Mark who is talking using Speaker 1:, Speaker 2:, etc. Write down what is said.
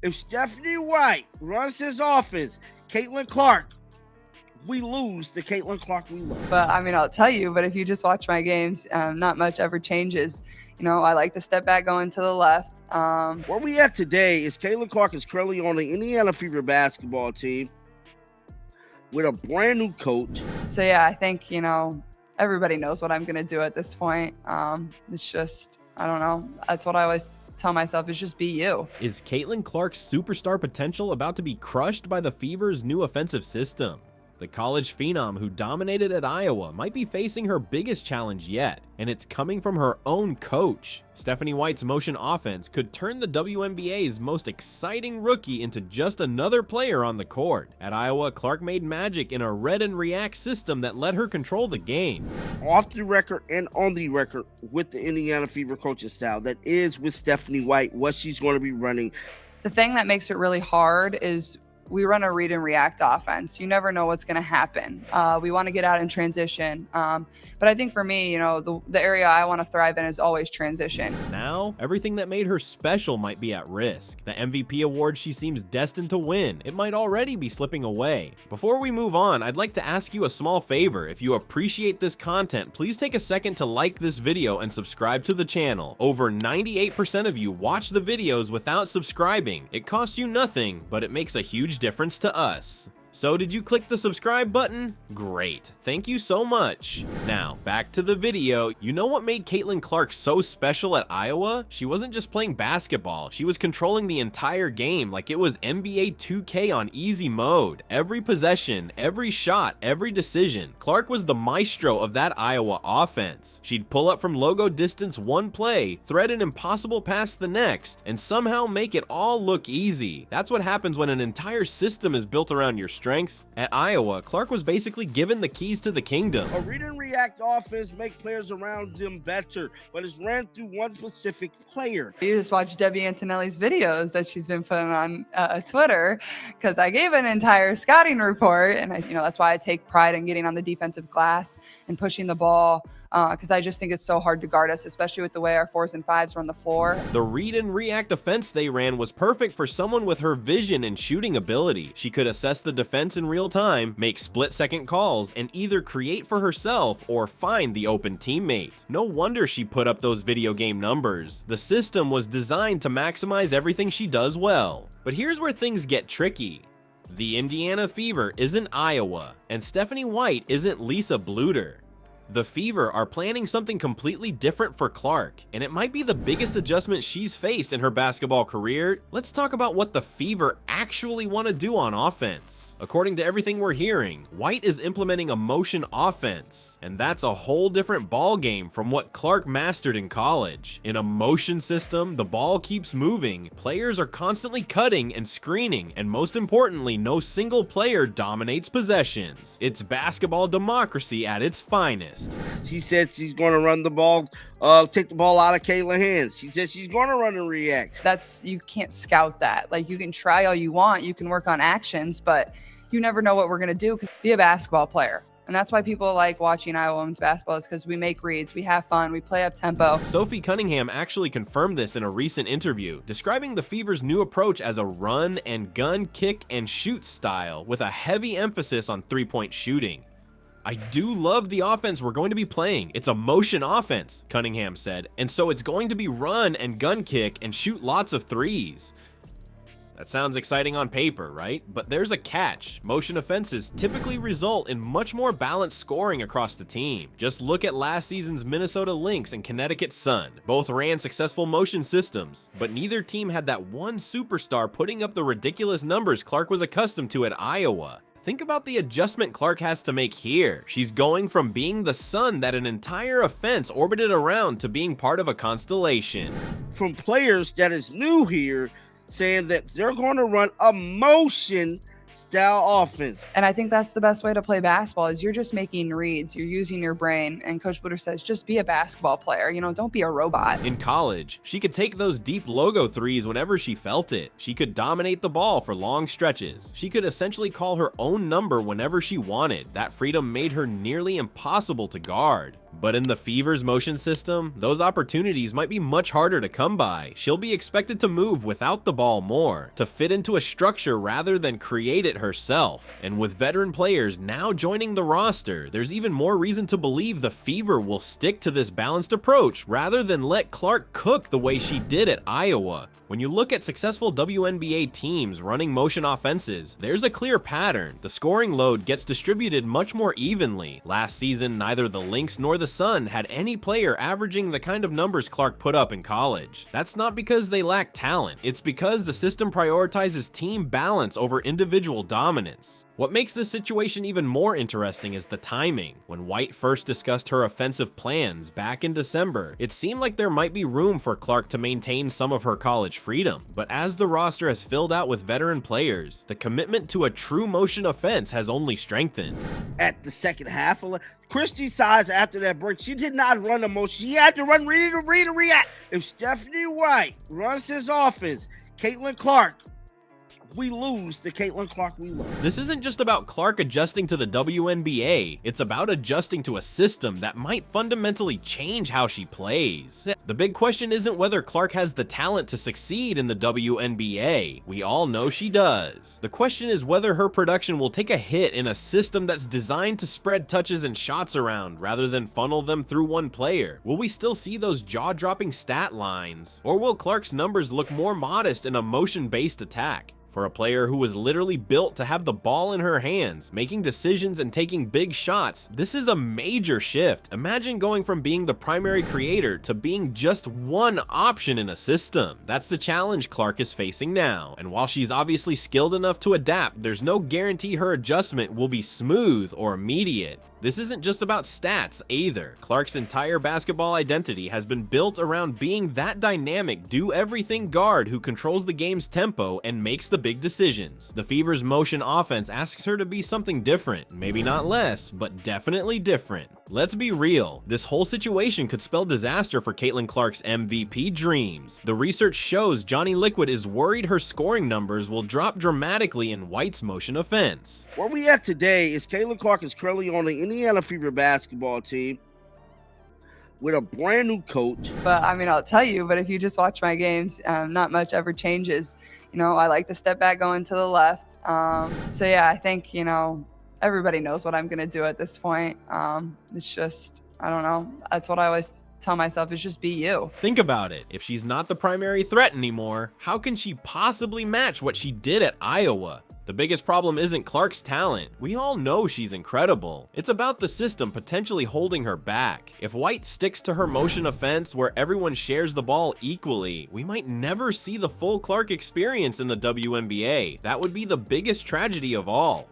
Speaker 1: If Stephanie White runs this offense, Caitlin Clark, we lose. The Caitlin Clark we love.
Speaker 2: But I mean, I'll tell you, but if you just watch my games, not much ever changes. You know, I like to step back going to the left.
Speaker 1: Where we at today is Caitlin Clark is currently on the Indiana Fever basketball team with a brand new coach.
Speaker 2: So yeah, I think, you know, everybody knows what I'm going to do at this point. It's just, I don't know. That's what I always tell myself, is just be you.
Speaker 3: Is Caitlin Clark's superstar potential about to be crushed by the Fever's new offensive system? The college phenom who dominated at Iowa might be facing her biggest challenge yet, and it's coming from her own coach. Stephanie White's motion offense could turn the WNBA's most exciting rookie into just another player on the court. At Iowa, Clark made magic in a read and react system that let her control the game.
Speaker 1: Off the record and on the record with the Indiana Fever coaching style, that is with Stephanie White, what she's going to be running.
Speaker 2: The thing that makes it really hard is we run a read and react offense. You never know what's going to happen. We want to get out in transition. But I think for me, you know, the area I want to thrive in is always transition.
Speaker 3: Now, everything that made her special might be at risk. The MVP award she seems destined to win, it might already be slipping away. Before we move on, I'd like to ask you a small favor. If you appreciate this content, please take a second to like this video and subscribe to the channel. Over 98% of you watch the videos without subscribing. It costs you nothing, but it makes a huge difference to us. So did you click the subscribe button? Great, thank you so much. Now, back to the video. You know what made Caitlin Clark so special at Iowa? She wasn't just playing basketball, she was controlling the entire game like it was NBA 2K on easy mode. Every possession, every shot, every decision. Clark was the maestro of that Iowa offense. She'd pull up from logo distance one play, thread an impossible pass the next, and somehow make it all look easy. That's what happens when an entire system is built around your strengths. At Iowa, Clark was basically given the keys to the kingdom.
Speaker 1: A read and react offense make players around them better, but it's ran through one specific player.
Speaker 2: You just watch Debbie Antonelli's videos that she's been putting on Twitter, because I gave an entire scouting report, and that's why I take pride in getting on the defensive glass and pushing the ball. Because I just think it's so hard to guard us, especially with the way our 4s and 5s run the floor.
Speaker 3: The read and react offense they ran was perfect for someone with her vision and shooting ability. She could assess the defense in real time, make split-second calls, and either create for herself or find the open teammate. No wonder she put up those video game numbers. The system was designed to maximize everything she does well. But here's where things get tricky. The Indiana Fever isn't Iowa, and Stephanie White isn't Lisa Bluter. The Fever are planning something completely different for Clark, and it might be the biggest adjustment she's faced in her basketball career. Let's talk about what the Fever actually want to do on offense. According to everything we're hearing, White is implementing a motion offense, and that's a whole different ball game from what Clark mastered in college. In a motion system, the ball keeps moving, players are constantly cutting and screening, and most importantly, no single player dominates possessions. It's basketball democracy at its finest.
Speaker 1: She said she's going to run the ball, take the ball out of Kayla's hands. She said she's going to run and react.
Speaker 2: You can't scout that. Like, you can try all you want, you can work on actions, but you never know what we're going to do. Because be a basketball player. And that's why people like watching Iowa women's basketball, is because we make reads, we have fun, we play up tempo.
Speaker 3: Sophie Cunningham actually confirmed this in a recent interview, describing the Fever's new approach as a run and gun, kick and shoot style with a heavy emphasis on three-point shooting. I do love the offense we're going to be playing. It's a motion offense, Cunningham said, and so it's going to be run and gun kick and shoot lots of threes. That sounds exciting on paper, right? But there's a catch. Motion offenses typically result in much more balanced scoring across the team. Just look at last season's Minnesota Lynx and Connecticut Sun. Both ran successful motion systems, but neither team had that one superstar putting up the ridiculous numbers Clark was accustomed to at Iowa. Think about the adjustment Clark has to make here. She's going from being the sun that an entire offense orbited around to being part of a constellation.
Speaker 1: From players that is new here, saying that they're going to run a motion style offense.
Speaker 2: And I think that's the best way to play basketball, is you're just making reads, you're using your brain. And Coach Bluter says, just be a basketball player, don't be a robot.
Speaker 3: In college, she could take those deep logo threes whenever she felt it. She could dominate the ball for long stretches. She could essentially call her own number whenever she wanted. That freedom made her nearly impossible to guard. But in the Fever's motion system, those opportunities might be much harder to come by. She'll be expected to move without the ball more, to fit into a structure rather than create it herself. And with veteran players now joining the roster, there's even more reason to believe the Fever will stick to this balanced approach rather than let Clark cook the way she did at Iowa. When you look at successful WNBA teams running motion offenses, there's a clear pattern. The scoring load gets distributed much more evenly. Last season, neither the Lynx nor the Sun had any player averaging the kind of numbers Clark put up in college. That's not because they lack talent, it's because the system prioritizes team balance over individual dominance. What makes this situation even more interesting is the timing. When White first discussed her offensive plans back in December, it seemed like there might be room for Clark to maintain some of her college freedom. But as the roster has filled out with veteran players, the commitment to a true motion offense has only strengthened.
Speaker 1: At the second half, Christy size after that break, she did not run the motion. She had to run read to react. If Stephanie White runs this offense, Caitlin Clark, we lose. The Caitlin Clark we lose.
Speaker 3: This isn't just about Clark adjusting to the WNBA, it's about adjusting to a system that might fundamentally change how she plays. The big question isn't whether Clark has the talent to succeed in the WNBA. We all know she does. The question is whether her production will take a hit in a system that's designed to spread touches and shots around rather than funnel them through one player. Will we still see those jaw-dropping stat lines? Or will Clark's numbers look more modest in a motion-based attack? For a player who was literally built to have the ball in her hands, making decisions and taking big shots, this is a major shift. Imagine going from being the primary creator to being just one option in a system. That's the challenge Clark is facing now. And while she's obviously skilled enough to adapt, there's no guarantee her adjustment will be smooth or immediate. This isn't just about stats either. Clark's entire basketball identity has been built around being that dynamic, do-everything guard who controls the game's tempo and makes the big decisions. The Fever's motion offense asks her to be something different, maybe not less, but definitely different. Let's be real, this whole situation could spell disaster for Caitlin Clark's MVP dreams. The research shows Johnny Liquid is worried her scoring numbers will drop dramatically in White's motion offense.
Speaker 1: Where we at today is Caitlin Clark is currently on the Indiana Fever basketball team with a brand new coach.
Speaker 2: But I mean, I'll tell you, but if you just watch my games, not much ever changes. You know, I like to step back going to the left. So yeah, I think, you know, everybody knows what I'm going to do at this point. It's just, I don't know. That's what I always tell myself, is just be you.
Speaker 3: Think about it. If she's not the primary threat anymore, how can she possibly match what she did at Iowa? The biggest problem isn't Clark's talent. We all know she's incredible. It's about the system potentially holding her back. If White sticks to her motion offense where everyone shares the ball equally, we might never see the full Clark experience in the WNBA. That would be the biggest tragedy of all.